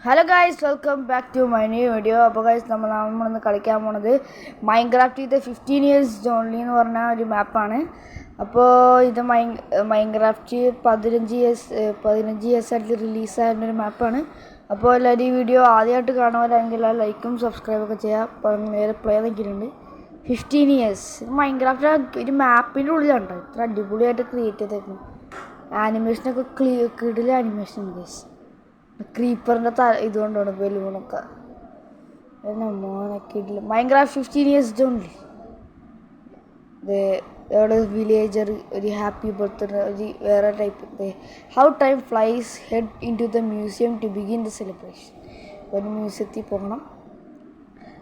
Hello guys, welcome back to my new video. അപ്പോൾ guys നമ്മളിന്ന് കളിക്കാൻ പോണത് മൈൻക്രാഫ്റ്റ് 15 years ഓൺലി എന്ന് പറഞ്ഞ ഒരു മാപ്പാണ്. അപ്പോൾ ഇത് മൈൻക്രാഫ്റ്റ് 15 years ആയിട്ട് റിലീസായിരുന്നൊരു മാപ്പാണ്. അപ്പോൾ എല്ലാവരും ഈ വീഡിയോ ആദ്യമായിട്ട് കാണുവാനാണെങ്കിൽ ലൈക്കും സബ്സ്ക്രൈബൊക്കെ ചെയ്യാം. അപ്പം നേരെ പ്ലേ നോക്കിയിട്ടുണ്ട്. 15 years മൈൻക്രാഫ്റ്റ് ഒരു മാപ്പിൻ്റെ ഉള്ളിലുണ്ട്. ഇത്ര അടിപൊളിയായിട്ട് ക്രിയേറ്റ് ചെയ്തേക്കുന്നു. ആനിമേഷനൊക്കെ കിടില ആനിമേഷൻ ഗൈസ്. ക്രീപ്പറിൻ്റെ ഇതുകൊണ്ടാണ് ബലൂണൊക്കെ മോനൊക്കെ ഇല്ല. Minecraft 15 years only. അവിടെ വില്ലേജർ, ഒരു ഹാപ്പി ബർത്ത്ഡേ, ഒരു വേറെ type how time flies head into the museum to begin the celebration. ഒരു മ്യൂസിയത്തിൽ പോകണം.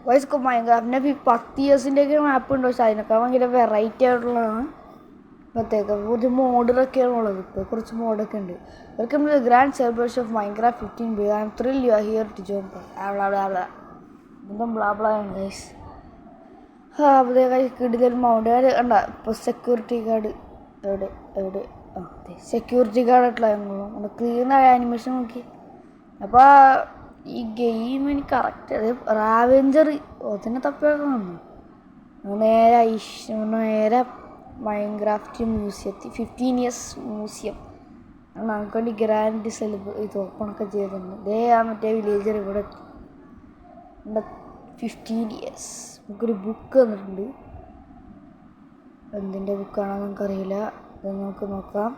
വയസ്സ് മൈൻക്രാഫ്റ്റിൻ്റെ 10 yearsൻ്റെയൊക്കെ മാപ്പ് ഉണ്ട്. പക്ഷെ അതിനൊക്കെ ഭയങ്കര വെറൈറ്റി ആയിട്ടുള്ളതാണ്. പ്രത്യേകം കുറച്ച് മോഡുകളൊക്കെയാണ് ഉള്ളത്. ഇപ്പോൾ കുറച്ച് മോഡൊക്കെ ഉണ്ട്. Welcome to the grand celebration of Minecraft 15 I am thrill you are here to join. എന്തും ബ്ലാബ്ലാണ് ഗൈസ്. അതേ ഗൈസ് കിടിലൊരു മൗണ്ട് കണ്ട. ഇപ്പോൾ സെക്യൂരിറ്റി ഗാർഡ് എവിടെ സെക്യൂരിറ്റി ഗാർഡായിട്ടുള്ള ഞങ്ങൾ ക്ലീൻ ആയ ആനിമേഷൻ നോക്കി. അപ്പോൾ ഈ ഗെയിം എനിക്ക് കറക്റ്റ് റാവെഞ്ചർ അതിനെ തപ്പിയൊക്കെ വന്നു. നേരെ മൈൻക്രാഫ്റ്റ് മ്യൂസിയത്തിൽ 15 years മ്യൂസിയം നമുക്ക് വേണ്ടി ഗ്രാൻഡ് ഇത് ഓപ്പണൊക്കെ ചെയ്തിട്ടുണ്ട്. മറ്റേ വില്ലേജർ ഇവിടെ 15 years. നമുക്കൊരു ബുക്ക് തന്നിട്ടുണ്ട്. എന്തിൻ്റെ ബുക്കാണെന്ന് നമുക്കറിയില്ല. അത് നമുക്ക് നോക്കാം.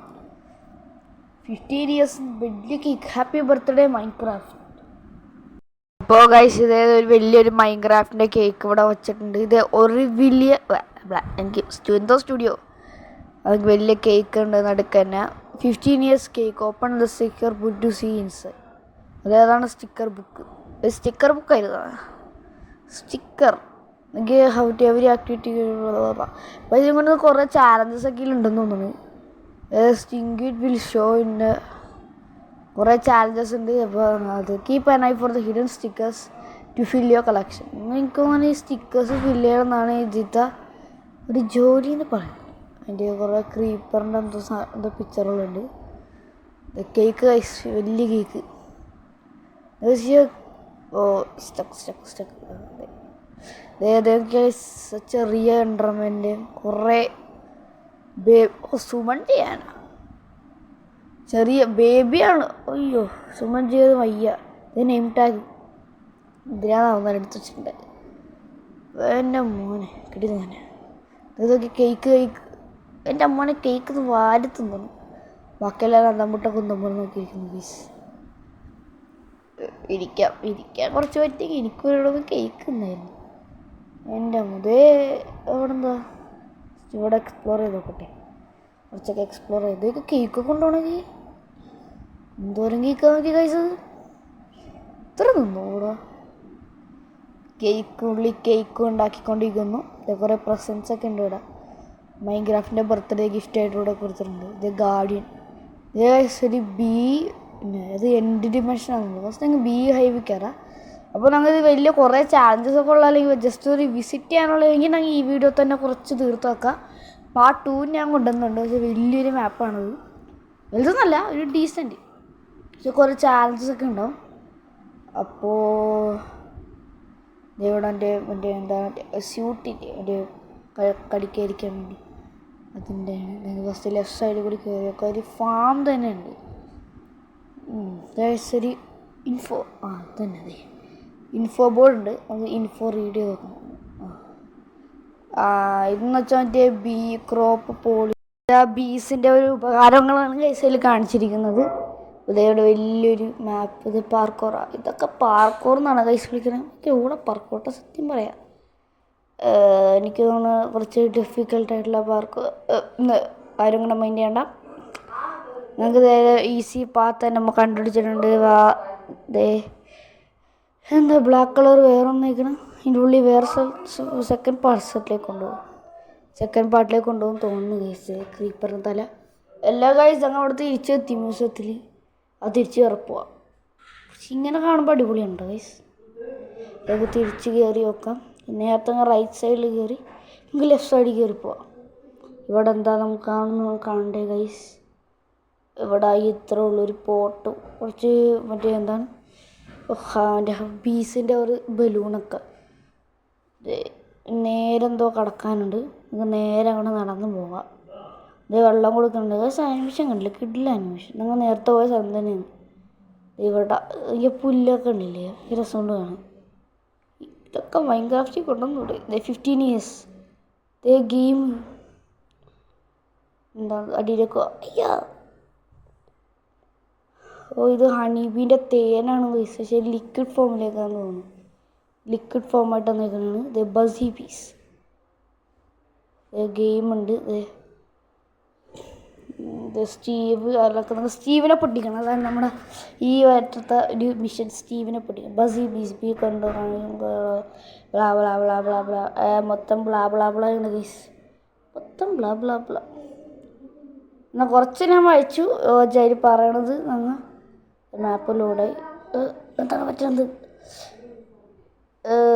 15 years വലിയ കേക്ക്. Happy birthday Minecraft. അപ്പോൾ ഗൈസ് ഒരു വലിയൊരു മൈൻക്രാഫ്റ്റിൻ്റെ കേക്ക് ഇവിടെ വെച്ചിട്ടുണ്ട്. ഇത് ഒരു വലിയ എനിക്ക് സ്റ്റുഡിയോ അത് വലിയ കേക്ക് ഉണ്ട് നടുക്ക് തന്നെ. 15 years cake. Open the sticker book to see inside. അതേതാണ് സ്റ്റിക്കർ ബുക്ക്. ഒരു സ്റ്റിക്കർ ബുക്കായിരുന്നു. സ്റ്റിക്കർ എനിക്ക് ഹൗ ടു എവരി ആക്ടിവിറ്റി. അപ്പോൾ ഇതുകൊണ്ട് കുറേ ചാലഞ്ചസ് ഒക്കെ ഉണ്ടെന്ന് തോന്നുന്നു. സ്റ്റിംഗ് വിൽ ഷോ ഇൻ കുറേ ചാലഞ്ചസ് ഉണ്ട്. അപ്പോൾ അത് keep an eye for the hidden stickers to fill your collection. എനിക്ക് തോന്നുന്നു ഈ സ്റ്റിക്കേഴ്സ് ഫില്ല് ചെയ്യണമെന്നാണ് ഇതിൻ്റെ ഒരു ജോലി എന്ന് പറയുന്നത്. അതിൻ്റെ കുറേ ക്രീപ്പറിൻ്റെ എന്തോ പിക്ചറുകളുണ്ട്. കേക്ക് വലിയ കേക്ക്. ചെറിയ എൻട്രമെൻ്റ് കുറേ സുമൺ ചെയ്യാനാണ്. ചെറിയ ബേബിയാണ്. അയ്യോ സുമൺ ചെയ്ത് വയ്യ. ഇത് നെയിം ടാഗ് ഇതിനാണ് എടുത്ത് വെച്ചിട്ടുണ്ട്. എൻ്റെ മോനെ കിട്ടിയ ഇതൊക്കെ കേക്ക് എൻ്റെ അമ്മനെ കേക്ക് വാരി തിന്നു. ബാക്കിയെല്ലാം അന്തമുട്ട കുന്തമ്പോൾ നോക്കിയിരിക്കുന്നു. പീസ് ഇരിക്കാൻ കുറച്ച് പറ്റിയെങ്കിൽ എനിക്കൊരിടത്ത് കേക്ക് ഉണ്ടായിരുന്നു. എൻ്റെ മുതേ എവിടെന്താ ഇവിടെ എക്സ്പ്ലോർ ചെയ്ത് നോക്കട്ടെ. കുറച്ചൊക്കെ എക്സ്പ്ലോർ ചെയ്ത് കേക്കൊക്കെ കൊണ്ടുപോകണമെങ്കിൽ എന്തോരം കേക്ക് നോക്കി കഴിച്ചത്. ഇത്ര നിന്നു ഇവിടെ. കേക്ക് ഉണ്ടാക്കിക്കൊണ്ടിരിക്കുന്നു. കുറേ പ്രസൻസൊക്കെ ഉണ്ട് ഇവിടെ. മൈൻക്രാഫ്റ്റിൻ്റെ ബർത്ത്ഡേ ഗിഫ്റ്റായിട്ട് ഇവിടെ കൊടുത്തിട്ടുണ്ട്. ഇത് ഗാർഡിയൻ. ഒരു ബി ഇത് എൻഡ് ഡിമെൻഷനാണ്. ഫസ്റ്റ് ഞങ്ങൾ ബി ഹൈവിൽ കയറാം. അപ്പോൾ ഞങ്ങൾ ഇത് വലിയ കുറേ ചാലഞ്ചസ് ഒക്കെ ഉള്ള അല്ലെങ്കിൽ ജസ്റ്റ് ഒരു വിസിറ്റ് ചെയ്യാനുള്ളതെങ്കിൽ ഞങ്ങൾ ഈ വീഡിയോ തന്നെ കുറച്ച് തീർത്ത് വെക്കാം. പാർട്ട് 2 ഞാൻ കൊണ്ടുവന്നുണ്ട്. പക്ഷേ വലിയൊരു മാപ്പാണത്. വലുതൊന്നല്ല, ഒരു ഡീസൻറ്റ്. പക്ഷെ കുറേ ചാലഞ്ചസ് ഒക്കെ ഉണ്ടാവും. അപ്പോൾ ഇവിടെ മറ്റേ എന്താ സ്യൂട്ടിൻ്റെ ഒരു കടിക്കാതിരിക്കാൻ വേണ്ടി അതിൻ്റെ ഫസ്റ്റ് ലെഫ്റ്റ് സൈഡിൽ കൂടി കയറിയൊക്കെ ഒരു ഫാം തന്നെ ഉണ്ട്. ഒരു ഇൻഫോ തന്നെ അതെ ഇൻഫോ ബോർഡ് ഉണ്ട്. നമുക്ക് ഇൻഫോ റീഡ് ചെയ്ത് നോക്കണം. ഇതെന്ന് വെച്ചാൽ മറ്റേ ബീ ക്രോപ്പ് പോളി ബീസിൻ്റെ ഒരു ഉപകാരങ്ങളാണ് കേസിൽ കാണിച്ചിരിക്കുന്നത്. ഇതേവിടെ വലിയൊരു മാപ്പ്. ഇത് പാർക്കോറാ. ഇതൊക്കെ പാർക്കോർ എന്നാണ് കൈസ് വിളിക്കുന്നത്. ഇവിടെ പാർക്കോട്ടെ സത്യം പറയാം. എനിക്ക് തോന്നുന്നു കുറച്ച് ഡിഫിക്കൽട്ടായിട്ടുള്ള പാർക്ക് ആരും കൂടെ മൈൻഡ് ചെയ്യണ്ട. നമുക്ക് ഈസി പാത്ത് തന്നെ നമ്മൾ കണ്ടുപിടിച്ചിട്ടുണ്ട്. എന്താ ബ്ലാക്ക് കളർ വേറെ ഒന്നേക്കണം. ഇതിൻ്റെ ഉള്ളിൽ വേറെ സെക്കൻഡ് പാർട്ടിലേക്ക് കൊണ്ടുപോകും തോന്നുന്നു കേസ്. ക്രീപ്പറിന് തല എല്ലാ ഗൈസ് ഞങ്ങൾ അവിടെ തിരിച്ചെത്തി മ്യൂസിയത്തിൽ. അത് തിരിച്ച് കയറിപ്പോവാം. പക്ഷെ ഇങ്ങനെ കാണുമ്പോൾ അടിപൊളിയുണ്ട് ഗൈസ്. നമുക്ക് തിരിച്ച് കയറി നോക്കാം. നേരത്തെ റൈറ്റ് സൈഡിൽ കയറി നമുക്ക് ലെഫ്റ്റ് സൈഡിൽ കയറി പോവാം. ഇവിടെ എന്താ നമുക്ക് കാണണ്ടേ ഗൈസ്. ഇവിടെ ഇത്ര ഉള്ളൊരു പോട്ട് കുറച്ച് മറ്റേ എന്താണ് അവൻ്റെ ബീസിൻ്റെ ഒരു ബലൂണൊക്കെ. നേരെ എന്തോ കടക്കാനുണ്ട്, നിങ്ങൾക്ക് നേരെ അങ്ങോട്ട് നടന്നു പോകാം. ഇത് വെള്ളം കൊടുക്കുന്നുണ്ട്. ആനിമേഷൻ കണ്ടില്ല, കിടില ആനിമേഷൻ. നിങ്ങൾ നേരത്തെ പോയ സ്ഥലം തന്നെയാണ്. ഇവിടെ ഈ പുല്ലൊക്കെ ഉണ്ടില്ലേ, ഈ രസമുണ്ട് കാണാൻ. ഇതൊക്കെ മൈൻക്രാഫ്റ്റിൽ കൊണ്ടുവന്നൂടെ. 15 years ഗെയിം എന്താ അടിയിലേക്ക്. അയ്യാ, ഇത് ഹണിബീൻ്റെ തേനാണ് പക്ഷേ ലിക്വിഡ് ഫോമിലേക്കാന്ന് തോന്നുന്നു. ലിക്വിഡ് ഫോമായിട്ട് നിൽക്കുന്നതാണ്. ഇത് ബസി പീസ് ഗെയിമുണ്ട്. സ്റ്റീവ് അതൊക്കെ നമുക്ക് സ്റ്റീവിനെ പൊട്ടിക്കണം. അതാണ് നമ്മുടെ ഈ വറ്റത്തെ ഒരു മിഷൻ. സ്റ്റീവിനെ പൊട്ടിക്കണം. ബസി ബീസ് ബി കൊണ്ടു blah blah blah blah blah മൊത്തം ബ്ലാ ബ്ലാ ബ്ലാ ആണ് ഗീസ്. മൊത്തം ബ്ലാ ബ്ലാ ബ്ലാ. എന്നാൽ കുറച്ച് ഞാൻ വായിച്ചു ജയിൽ പറയണത്. ഞങ്ങൾ മാപ്പിലൂടെ എന്താണ് പറ്റുന്നത്.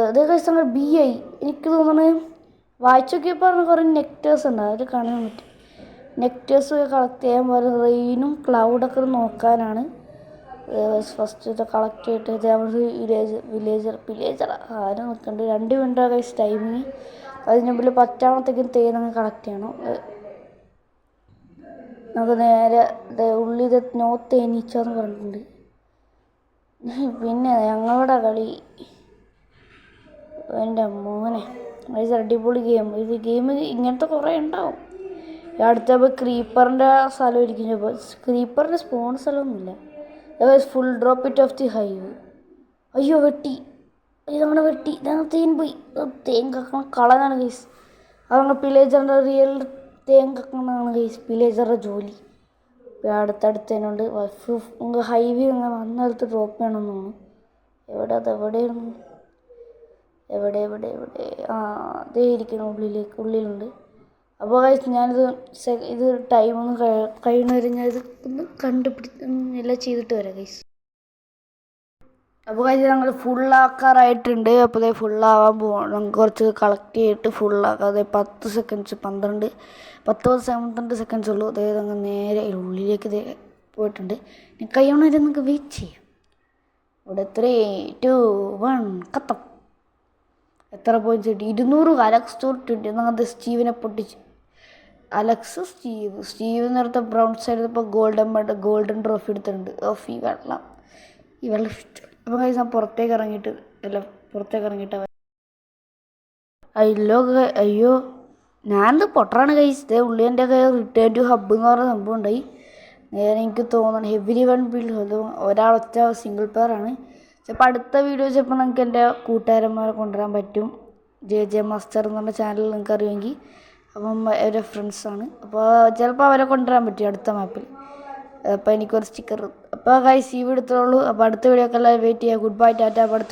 ഇത് കഴിച്ച ബി ആയി എനിക്ക് തോന്നുന്നത്. വായിച്ചു നോക്കിയപ്പോൾ പറഞ്ഞ കുറേ നെക്റ്റേഴ്സ് ഉണ്ട്, അത് കാണാൻ പറ്റും. നെക്റ്റേഴ്സ് കളക്ട് ചെയ്യാൻ പറയും. റെയിനും ക്ലൗഡൊക്കെ നോക്കാനാണ് ഫസ്റ്റ് ഇത് കളക്ട് ചെയ്തിട്ട് വില്ലേജർ ആരും നിൽക്കുന്നുണ്ട്. 2 മിനിറ്റ് കഴിച്ച് ടൈമിങ്. അതിന് മുമ്പിൽ പറ്റാമത്തേക്കും തേനങ്ങ് കളക്ട് ചെയ്യണം. നമുക്ക് നേരെ ഉള്ളിൽ നോ തേനീച്ചെന്ന് പറഞ്ഞിട്ടുണ്ട്. പിന്നെ ഞങ്ങളുടെ കളി എൻ്റെ മോനെ അടിപൊളി ഗെയിം. ഇത് ഗെയിം ഇങ്ങനത്തെ കുറേ ഉണ്ടാവും. അടുത്തപ്പോൾ ക്രീപ്പറിൻ്റെ സ്ഥലം ഇരിക്കും. ചിലപ്പോൾ ക്രീപ്പറിൻ്റെ സ്പോൺ സ്ഥലമൊന്നുമില്ല. Full drop it off the hive. അയ്യോ വെട്ടി, ഇതങ്ങനെ വെട്ടി. ഇതങ്ങനെ തേൻ പോയി. തേൻ കക്കണ കളനാണ് ഗൈസ്. അതങ്ങനെ പിലേജറിൻ്റെ റിയൽ തേൻ കക്കണമെന്നാണ് ഗൈസ് പിലേജറുടെ ജോലി. അടുത്തടുത്തതിനുണ്ട് ഹൈവേ അങ്ങനെ വന്നെടുത്ത് ഡ്രോപ്പ് ചെയ്യണമെന്ന് തോന്നുന്നു. എവിടെയായിരുന്നു? എവിടെ അതേ ഇരിക്കണം. ഉള്ളിലുണ്ട്. അപ്പോൾ ഗൈസ് ഞാനിത് ഇത് ടൈമൊന്നും കഴിയുന്നവരെ ഞാനിത് ഒന്ന് എല്ലാം ചെയ്തിട്ട് വരാം ഗൈസ്. അപ്പോൾ ഗൈസ് ഞങ്ങൾ ഫുള്ളാക്കാറായിട്ടുണ്ട്. അപ്പോൾ ഫുള്ളാവാൻ പോകണം. നമുക്ക് കുറച്ച് കളക്ട് ചെയ്തിട്ട് ഫുള്ളാക്കാം. അതായത് 10 സെക്കൻഡ്സ് 12 സെക്കൻഡ്സ് ഉള്ളൂ. അതായത് അങ്ങ് നേരെ ഉള്ളിലേക്ക് പോയിട്ടുണ്ട്. കഴിയണവരെ നമുക്ക് വെയിറ്റ് ചെയ്യാം. ഇവിടെ 3, 2, 1 കത്തം. എത്ര പോയിൻറ്റ്സ് കിട്ടി? 200. അലക്സ് തോറ്റിട്ടുണ്ട്. അങ്ങനത്തെ സ്റ്റീവിനെ പൊട്ടിച്ച്. അലക്സ് സ്റ്റീവ് നേരത്തെ ബ്രൗൺ സൈഡിൽ ഇപ്പോൾ ഗോൾഡൻ ട്രോഫി എടുത്തിട്ടുണ്ട്. ഈ വെള്ളം ഇഷ്ടം. അപ്പോൾ കഴിച്ച് ഞാൻ പുറത്തേക്ക് ഇറങ്ങിയിട്ട് അയ്യോ ഞാനത് പൊട്ടറാണ് കഴിച്ചത്. ഉള്ളിൻ്റെ റിട്ടേൺ ടു ഹബ്ബ് എന്ന് പറയുന്ന സംഭവം ഉണ്ടായി. നേരെ എനിക്ക് തോന്നുന്നു ഹെവി വൺ ബിൽഡ്. അത് ഒരാളൊറ്റ സിംഗിൾ പെയർ ആണ്. ചിലപ്പോൾ അടുത്ത വീഡിയോ ചിലപ്പോൾ നിങ്ങൾക്ക് എൻ്റെ കൂട്ടുകാരന്മാരെ കൊണ്ടുവരാൻ പറ്റും. JJ മാസ്റ്റർ എന്ന് പറഞ്ഞ ചാനൽ നിങ്ങൾക്ക് അറിയുമെങ്കിൽ. അപ്പം അവരുടെ ഫ്രണ്ട്സാണ്. അപ്പോൾ ചിലപ്പോൾ അവരെ കൊണ്ടുവരാൻ പറ്റും അടുത്ത മാപ്പിൽ. അപ്പോൾ എനിക്കൊരു സ്റ്റിക്കർ. അപ്പോൾ ഗൈസ് ഈ വീഡിയോ ഇത്രയുള്ളൂ. അപ്പോൾ അടുത്ത വീഡിയോ ഒക്കെ എല്ലാവരും വെയിറ്റ് ചെയ്യുക. Good bye, Tata.